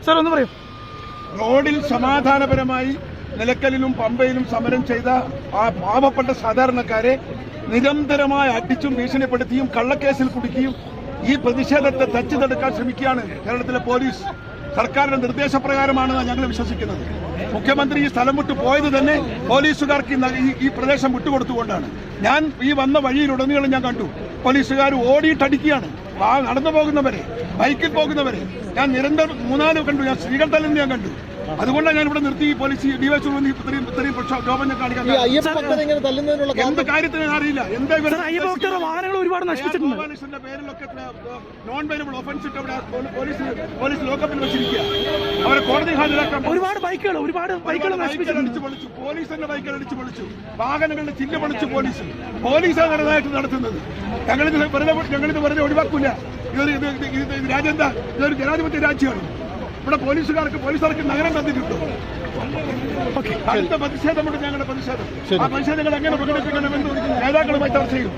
Sir ഒന്ന് പറയൂ. റോഡിൽ സമാധാനപരമായി നിലയ്ക്കലിലും പമ്പയിലും സമരം ചെയ്ത ആ പാവപ്പെട്ട സാധാരണക്കാരെ നിരന്തരമായി അടിച്ചും ഭീഷണിപ്പെടുത്തിയും കള്ളക്കേസിൽ കുടുക്കിയും ഈ പ്രതിഷേധത്തെ തച്ചുതടുക്കാൻ ശ്രമിക്കുകയാണ് കേരളത്തിലെ പോലീസ്. സർക്കാരിന്റെ നിർദ്ദേശപ്രകാരമാണ് ഞങ്ങൾ വിശ്വസിക്കുന്നത്. മുഖ്യമന്ത്രി ഈ സ്ഥലം വിട്ടു പോയത് തന്നെ പോലീസുകാർക്ക് ഈ പ്രദേശം വിട്ടുകൊടുത്തുകൊണ്ടാണ്. ഞാൻ ഈ വന്ന വഴിയിലുടനീളം ഞാൻ കണ്ടു പോലീസുകാർ ഓടിയിട്ടടിക്കുകയാണ്. നടന്നു പോകുന്നവരെ, ബൈക്കിൽ പോകുന്നവരെ ഞാൻ നിരന്തരം 3-4 കണ്ടു. ഞാൻ സ്ത്രീകൾ തല്ലുന്നത് ഞാൻ കണ്ടു. അതുകൊണ്ടാണ് ഞാൻ ഇവിടെ നിർത്തി പോലീസ് ഡിവൈസ് ഇത്രയും ക്ഷോഭം ഞാൻ കാണിക്കാൻ. എന്ത് കാര്യത്തിന് അറിയില്ല. എന്താ പേരിലൊക്കെ നോൺ വൈലബിൾ ഒഫൻസ് ഇട്ട് അവിടെ പോലീസ് ലോക്കപ്പിൽ വെച്ചിരിക്കുക. അവരെ കോടതി ഹാജരാക്കാൻ ഒരുപാട് ബൈക്കുകൾ അടിച്ചു പൊളിച്ചു. പോലീസിന്റെ ബൈക്കുകൾ അടിച്ചു പൊളിച്ചു. വാഹനങ്ങളുടെ ചില്ല് പൊളിച്ചു പോലീസാണ് നടന്നതായിട്ട് നടത്തുന്നത്. ഞങ്ങളിത് വെറുതെ ഒഴിവാക്കൂല. ഇത് രാജ്യം എന്താ? ഇതൊരു ജനാധിപത്യ രാജ്യമാണ്. ഇവിടെ പോലീസുകാർക്ക് നഗരം തന്നിട്ടുണ്ടോ? അടുത്ത പ്രതിഷേധമുണ്ട് ഞങ്ങളുടെ പ്രതിഷേധം. ആ പ്രതിഷേധങ്ങൾ എങ്ങനെ പ്രകടിപ്പിക്കണമെന്ന് നേതാക്കളുമായി ചർച്ച ചെയ്യും.